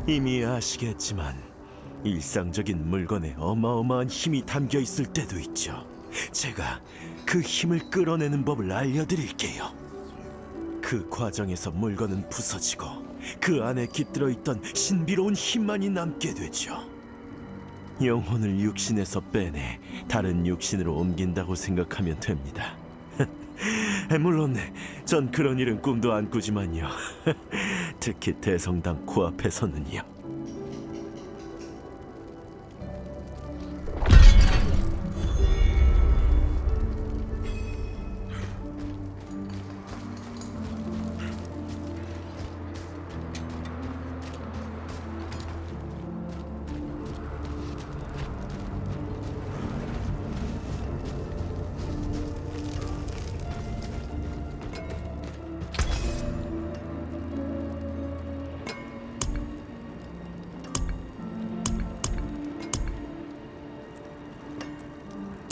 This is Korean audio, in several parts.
이미 아시겠지만 일상적인 물건에 어마어마한 힘이 담겨 있을 때도 있죠. 제가 그 힘을 끌어내는 법을 알려드릴게요. 그 과정에서 물건은 부서지고 그 안에 깃들어 있던 신비로운 힘만이 남게 되죠. 영혼을 육신에서 빼내 다른 육신으로 옮긴다고 생각하면 됩니다. 물론 전 그런 일은 꿈도 안 꾸지만요. 특히 대성당 코앞에서는요.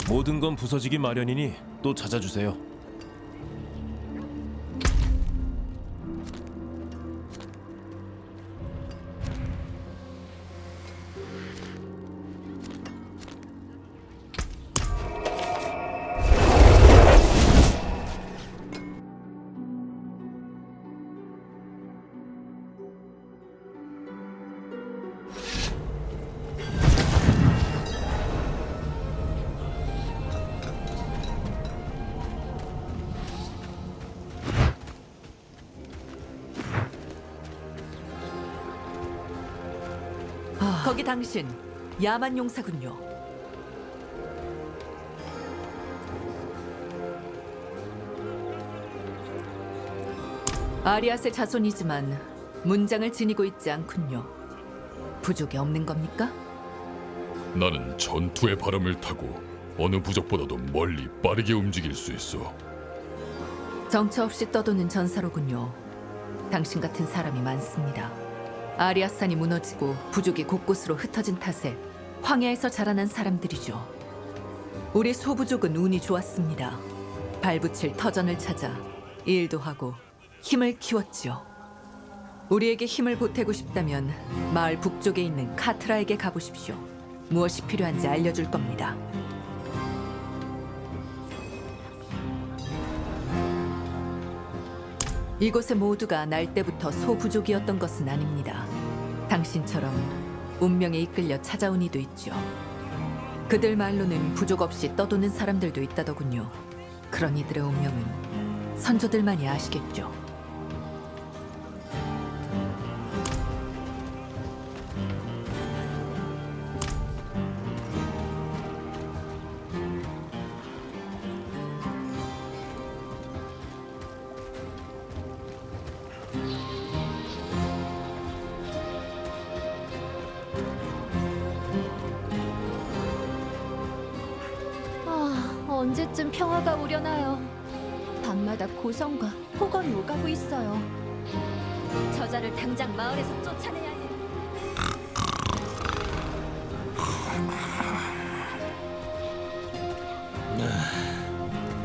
모든 건 부서지기 마련이니 또 찾아주세요. 거기 당신 야만 용사군요. 아리아스의 자손이지만 문장을 지니고 있지 않군요. 부족이 없는 겁니까? 나는 전투의 바람을 타고 어느 부족보다도 멀리 빠르게 움직일 수 있어. 정처 없이 떠도는 전사로군요. 당신 같은 사람이 많습니다. 아리아산이 무너지고 부족이 곳곳으로 흩어진 탓에 황야에서 자라난 사람들이죠. 우리 소부족은 운이 좋았습니다. 발붙일 터전을 찾아 일도 하고 힘을 키웠지요. 우리에게 힘을 보태고 싶다면 마을 북쪽에 있는 카트라에게 가보십시오. 무엇이 필요한지 알려줄 겁니다. 이곳의 모두가 날 때부터 소부족이었던 것은 아닙니다. 당신처럼 운명에 이끌려 찾아온 이도 있죠. 그들 말로는 부족 없이 떠도는 사람들도 있다더군요. 그런 이들의 운명은 선조들만이 아시겠죠. 언제쯤 평화가 오려나요? 밤마다 고성과 폭언이 오가고 있어요. 저자를 당장 마을에서 쫓아내야 해.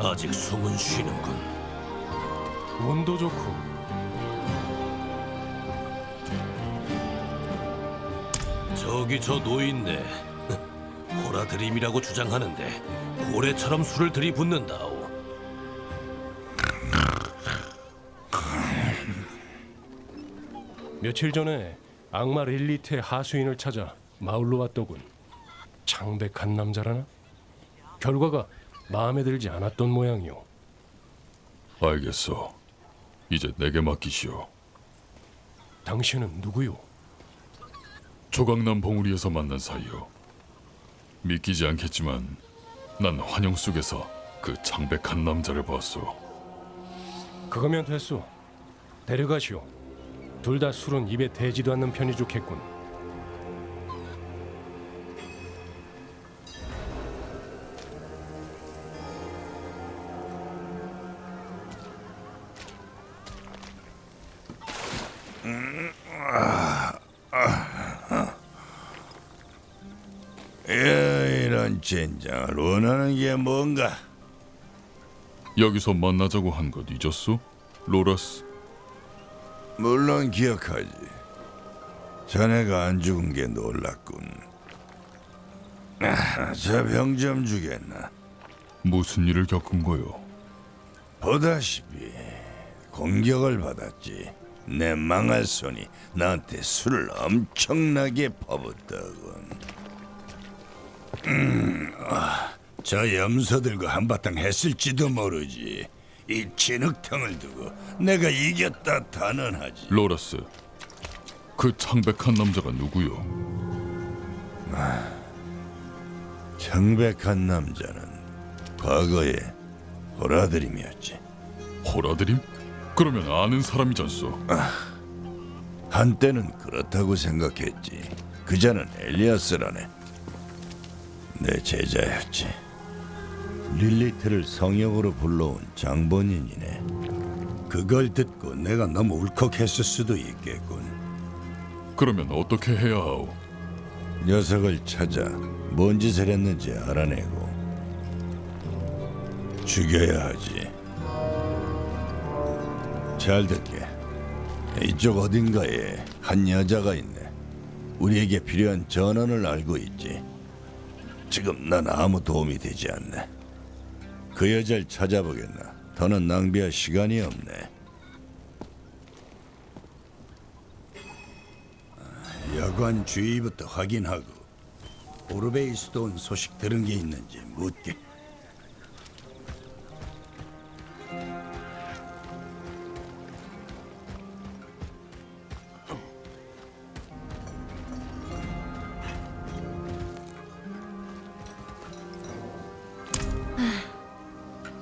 아직 숨은 쉬는군. 운도 좋고 저기 저 노인네 호라드림이라고 주장하는데 고래처럼 술을 들이붓는다오. 며칠 전에 악마 릴리트의 하수인을 찾아 마을로 왔더군. 창백한 남자라나? 결과가 마음에 들지 않았던 모양이오. 알겠어. 이제 내게 맡기시오. 당신은 누구요? 조각난 봉우리에서 만난 사이요. 믿기지 않겠지만 난 환영 속에서 그 창백한 남자를 봤소. 그거면 됐소. 데려가시오. 둘 다 술은 입에 대지도 않는 편이 좋겠군. 이런 젠장을 원하는 게 뭔가? 여기서 만나자고 한 것 잊었소? 로라스? 물론 기억하지. 자네가 안 죽은 게 놀랍군. 저 병 좀 주겠나? 무슨 일을 겪은 거요? 보다시피 공격을 받았지. 내 망할 손이 나한테 술을 엄청나게 퍼붓더군. 저 염소들과 한바탕 했을지도 모르지. 이 진흙탕을 두고 내가 이겼다 단언하지. 로라스, 그 창백한 남자가 누구요? 창백한 남자는 과거에 호라드림이었지. 호라드림? 그러면 아는 사람이잖소. 한때는 그렇다고 생각했지. 그자는 엘리아스라네. 내 제자였지. 릴리트를 성역으로 불러온 장본인이네. 그걸 듣고 내가 너무 울컥했을 수도 있겠군. 그러면 어떻게 해야 하오? 녀석을 찾아 뭔 짓을 했는지 알아내고 죽여야 하지. 잘 듣게. 이쪽 어딘가에 한 여자가 있네. 우리에게 필요한 전원을 알고 있지. 지금 난 아무 도움이 되지 않네. 그 여자를 찾아보겠나. 더는 낭비할 시간이 없네. 여관 주위부터 확인하고 오르베이스도 온 소식 들은 게 있는지 묻게.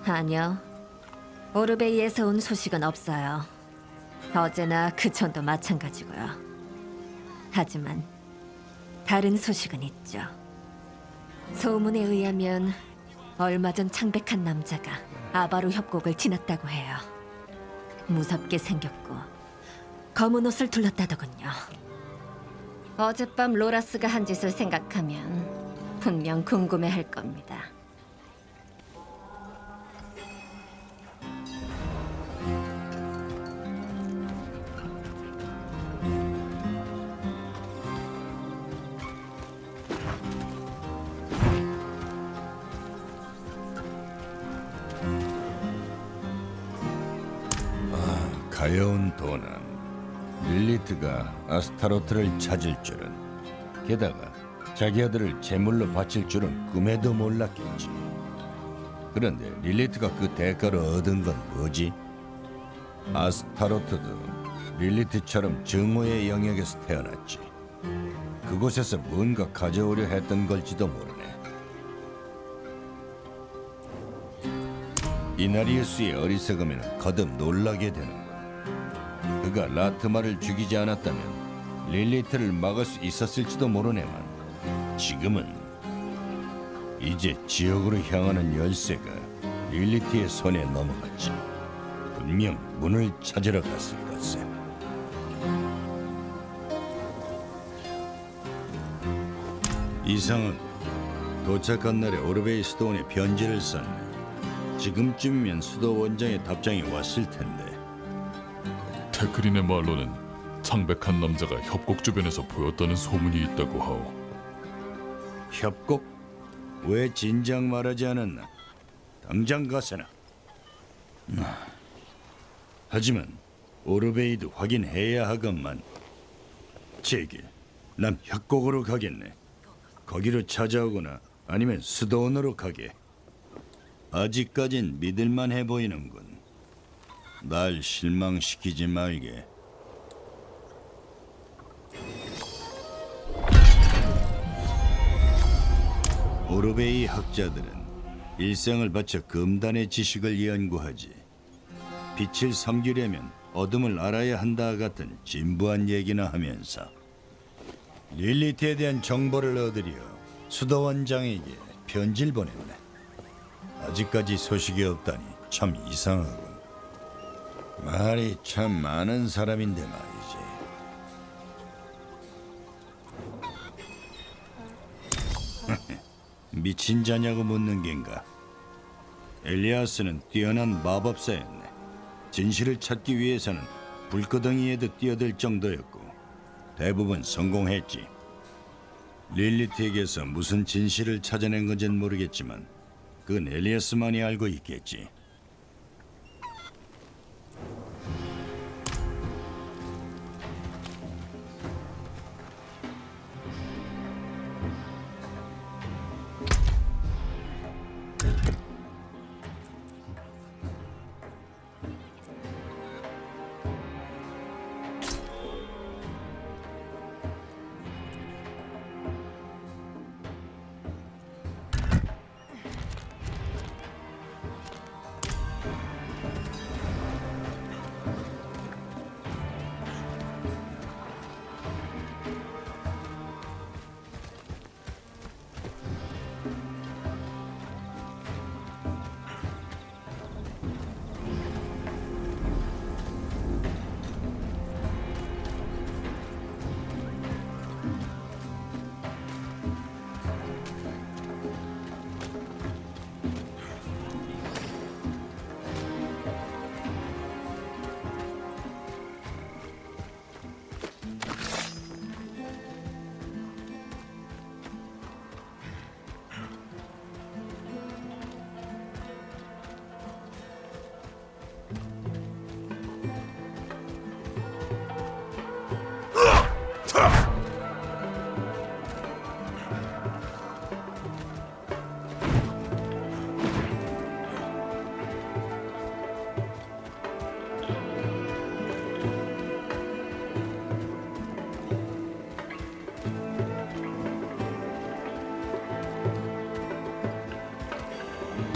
아니요. 오르베이에서 온 소식은 없어요. 어제나 그전도 마찬가지고요. 하지만 다른 소식은 있죠. 소문에 의하면 얼마 전 창백한 남자가 아바로 협곡을 지났다고 해요. 무섭게 생겼고 검은 옷을 둘렀다더군요. 어젯밤 로라스가 한 짓을 생각하면 분명 궁금해할 겁니다. 가여운 도난. 릴리트가 아스타로트를 찾을 줄은, 게다가 자기 아들을 제물로 바칠 줄은 꿈에도 몰랐겠지. 그런데 릴리트가 그 대가로 얻은 건 뭐지? 아스타로트도 릴리트처럼 증오의 영역에서 태어났지. 그곳에서 뭔가 가져오려 했던 걸지도 모르네. 이나리우스의 어리석음에는 거듭 놀라게 되는군. 그가 라트마를 죽이지 않았다면 릴리트를 막을 수 있었을지도 모르네만, 지금은 이제 지옥으로 향하는 열쇠가 릴리트의 손에 넘어갔지. 분명 문을 찾으러 갔을 것세. 이상은 도착한 날에 오르베이 스톤에 편지를 썼네. 지금쯤이면 수도 원장의 답장이 왔을 텐데. 테크린의 말로는 창백한 남자가 협곡 주변에서 보였다는 소문이 있다고 하오. 협곡? 왜 진작 말하지 않았나? 당장 가세나. 하지만 오르베이도 확인해야 하건만. 제길, 난 협곡으로 가겠네. 거기로 찾아오거나 아니면 수도원으로 가게. 아직까진 믿을만해 보이는군. 날 실망시키지 말게. 오르베이 학자들은 일생을 바쳐 금단의 지식을 연구하지. 빛을 섬기려면 어둠을 알아야 한다 같은 진부한 얘기나 하면서 릴리트에 대한 정보를 얻으려 수도원장에게 편지를 보냈네. 아직까지 소식이 없다니 참 이상하군. 말이 참 많은 사람인데 말이지. 미친 자냐고 묻는 겐가? 엘리아스는 뛰어난 마법사였네. 진실을 찾기 위해서는 불구덩이에도 뛰어들 정도였고, 대부분 성공했지. 릴리트에게서 무슨 진실을 찾아낸 건지는 모르겠지만 그건 엘리아스만이 알고 있겠지.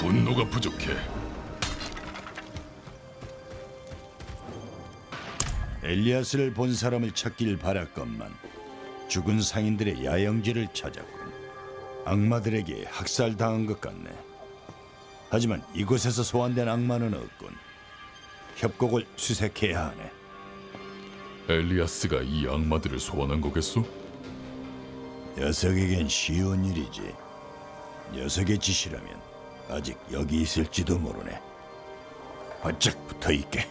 분노가 부족해. 엘리아스를 본 사람을 찾길 바랐건만 죽은 상인들의 야영지를 찾았군. 악마들에게 학살당한 것 같네. 하지만 이곳에서 소환된 악마는 없군. 협곡을 수색해야 하네. 엘리아스가 이 악마들을 소환한 거겠소? 녀석에겐 쉬운 일이지. 녀석의 짓이라면 아직 여기 있을지도 모르네. 바짝 붙어있게.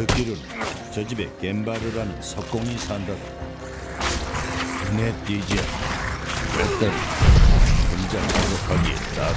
듣기로는 저 집에 겜바르라는 석공이 산다더라. 눈에 띄지 않는 외딴 혼자 가득하기에 딱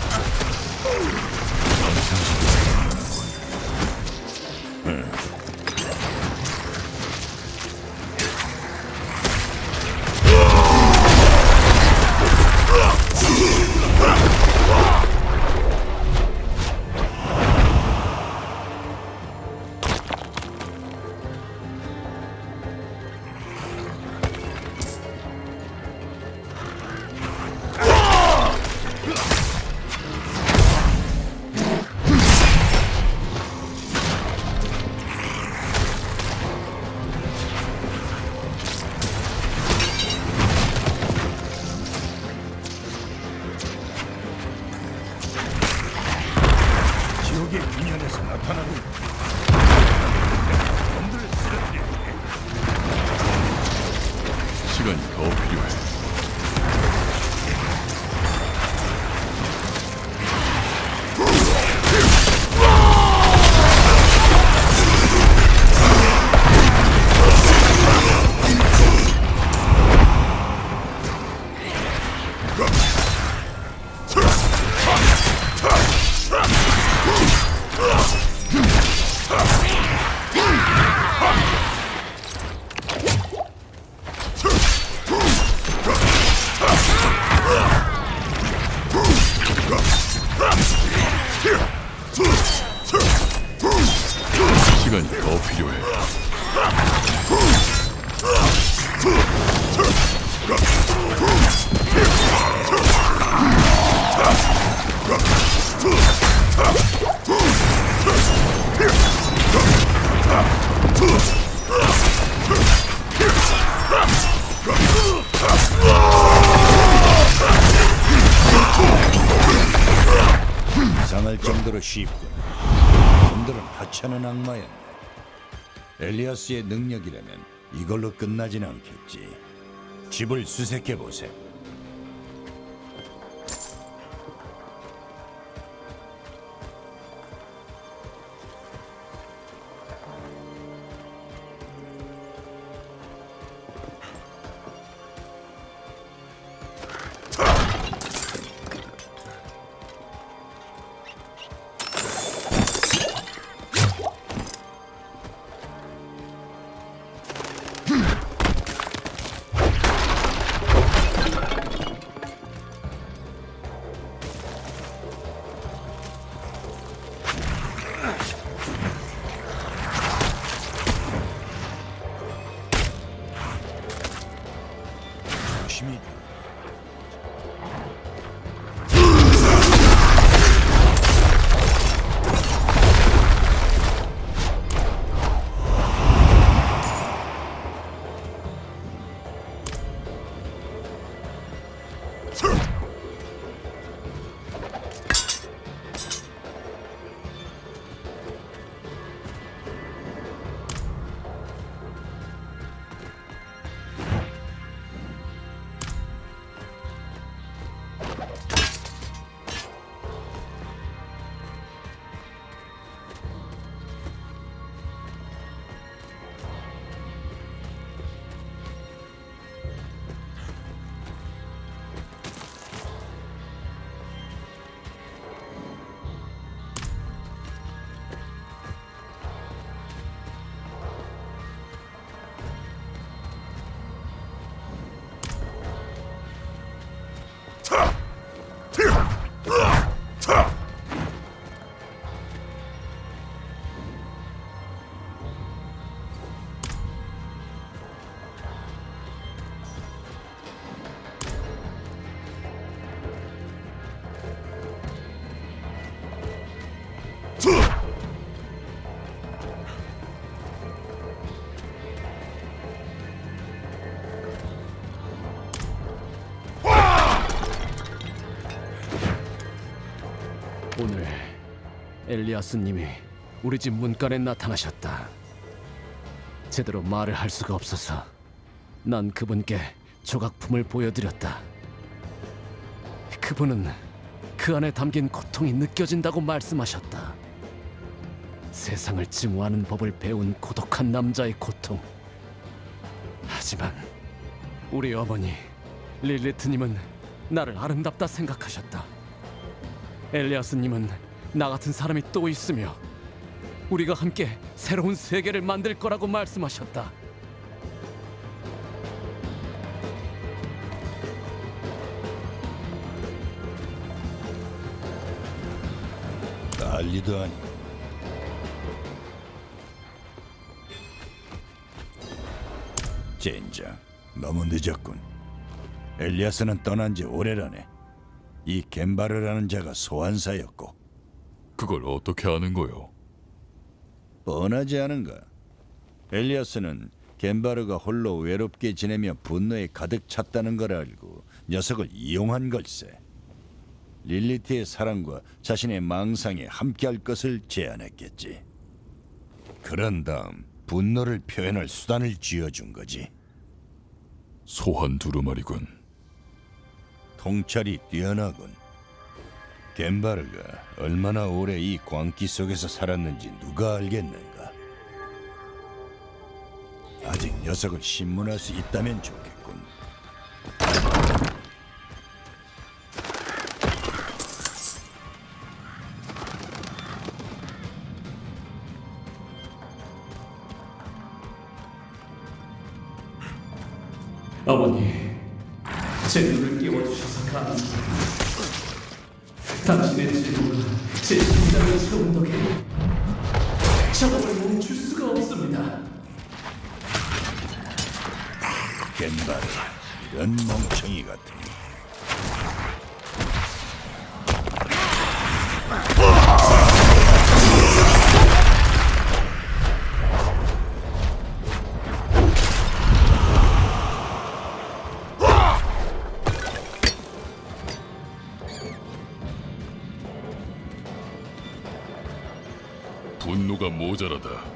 지옥의 균열에서 나타나고 있다. 놈들을 쓰러뜨려. 시간이 더 필요해. 시간이 더 필요해. 이상할 정도로 쉽군. 놈들은 하찮은 악마였네. 엘리아스의 능력이라면 이걸로 끝나진 않겠지. 집을 수색해 보세. 조심히. 오늘 엘리아스님이 우리 집 문간에 나타나셨다. 제대로 말을 할 수가 없어서 난 그분께 조각품을 보여드렸다. 그분은 그 안에 담긴 고통이 느껴진다고 말씀하셨다. 세상을 증오하는 법을 배운 고독한 남자의 고통. 하지만 우리 어머니 릴리트님은 나를 아름답다 생각하셨다. 엘리아스님은 나 같은 사람이 또 있으며 우리가 함께 새로운 세계를 만들 거라고 말씀하셨다. 난리도 아니. 젠장, 너무 늦었군. 엘리아스는 떠난 지 오래라네. 이 겐바르라는 자가 소환사였고. 그걸 어떻게 아는 거요? 뻔하지 않은가? 엘리아스는 겐바르가 홀로 외롭게 지내며 분노에 가득 찼다는 걸 알고 녀석을 이용한 걸세. 릴리트의 사랑과 자신의 망상에 함께할 것을 제안했겠지. 그런 다음 분노를 표현할 수단을 쥐어준 거지. 소환 두루마리군. 통찰이 뛰어나군. 겐바르가 얼마나 오래 이 광기 속에서 살았는지 누가 알겠는가. 아직 녀석을 신문할 수 있다면 좋겠군. 어머니, 제 눈을 깨워주셔서 감사합니다. 당신의 제도가 제 심장을 채운 덕에 저걸 멈출 수가 없습니다. 겐바르, 이런 멍청이 같으니. 분노가 모자라다.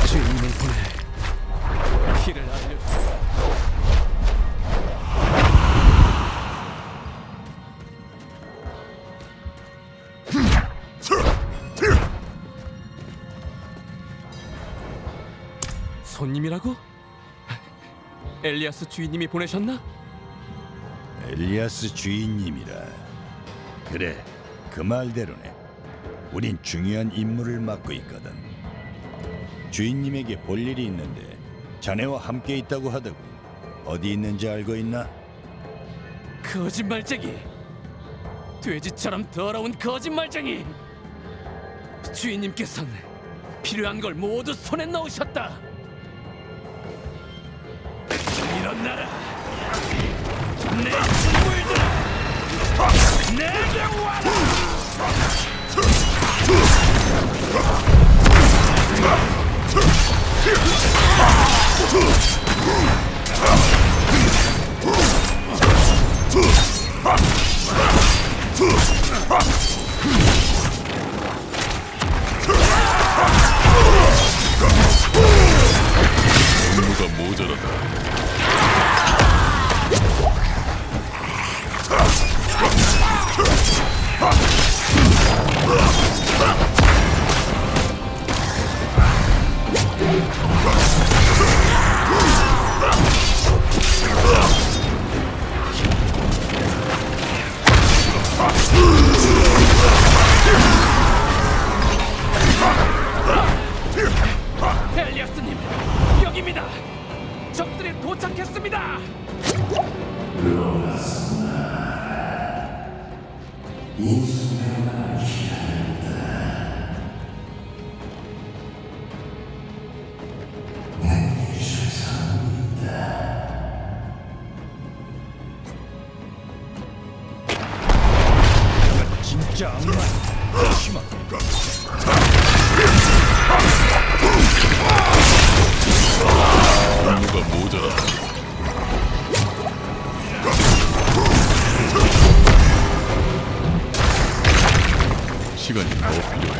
주인님을 보내 길을 알려주세요. 손님이라고? 엘리아스 주인님이 보내셨나? 엘리아스 주인님이라. 그래, 그 말대로네. 우린 중요한 임무를 맡고 있거든. 주인님에게 볼 일이 있는데 자네와 함께 있다고 하더군. 어디 있는지 알고 있나? 거짓말쟁이! 돼지처럼 더러운 거짓말쟁이! 주인님께서는 필요한 걸 모두 손에 넣으셨다. 이런 나라, 내 친구들아, 내게 와라! 분노가 모자라다. 엘리아스님, 여기입니다. 적들이 도착했습니다. 진짜 악마. 심하게. 분노가 모자라다. 시간이 더 필요해.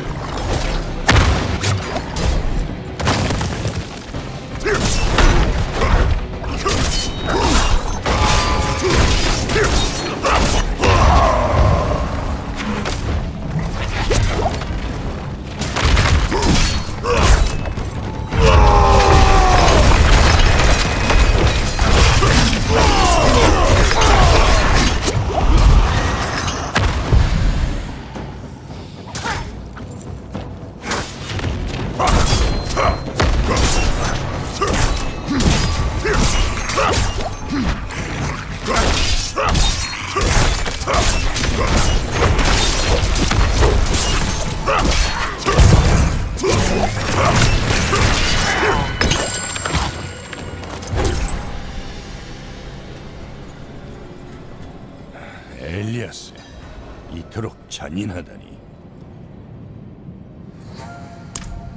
이토록 잔인하다니.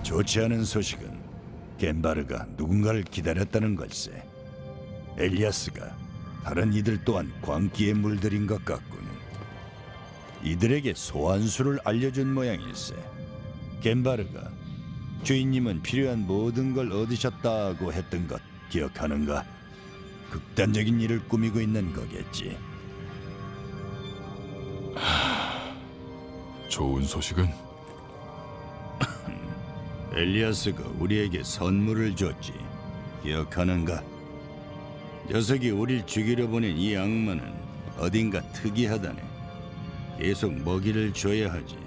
좋지 않은 소식은 겐바르가 누군가를 기다렸다는 걸세. 엘리아스가 다른 이들 또한 광기에 물들인 것 같군. 이들에게 소환수를 알려준 모양일세. 겐바르가 주인님은 필요한 모든 걸 얻으셨다고 했던 것 기억하는가? 극단적인 일을 꾸미고 있는 거겠지. 좋은 소식은 엘리아스가 우리에게 선물을 줬지. 기억하는가? 녀석이 우릴 죽이려 보낸 이 악마는 어딘가 특이하다네. 계속 먹이를 줘야 하지.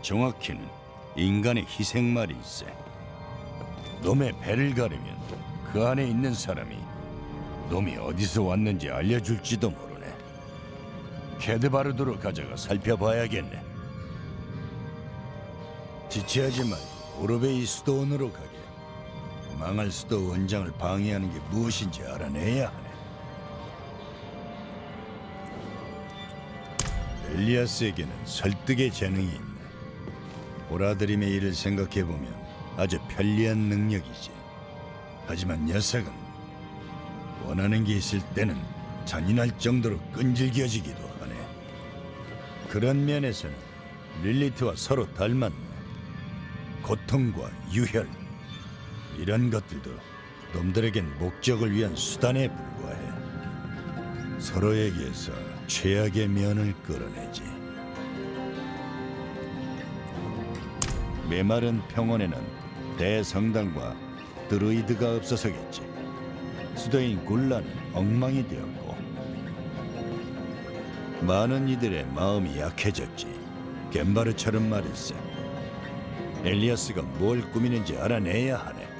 정확히는 인간의 희생말일세. 놈의 배를 가르면 그 안에 있는 사람이 놈이 어디서 왔는지 알려줄지도 모르네. 케드바르드로 가져가 살펴봐야겠네. 지체하지 말고 오르베이 수도원으로 가게. 망할 수도 원장을 방해하는 게 무엇인지 알아내야 하네. 엘리아스에게는 설득의 재능이 있네. 보라드림의 일을 생각해보면 아주 편리한 능력이지. 하지만 녀석은 원하는 게 있을 때는 잔인할 정도로 끈질겨지기도 하네. 그런 면에서는 릴리트와 서로 닮았네. 고통과 유혈, 이런 것들도 놈들에겐 목적을 위한 수단에 불과해. 서로에게서 최악의 면을 끌어내지. 메마른 평원에는 대성당과 드루이드가 없어서겠지. 수도인 굴라는 엉망이 되었고 많은 이들의 마음이 약해졌지. 겐바르처럼 말일세. 엘리아스가 뭘 꾸미는지 알아내야 하네.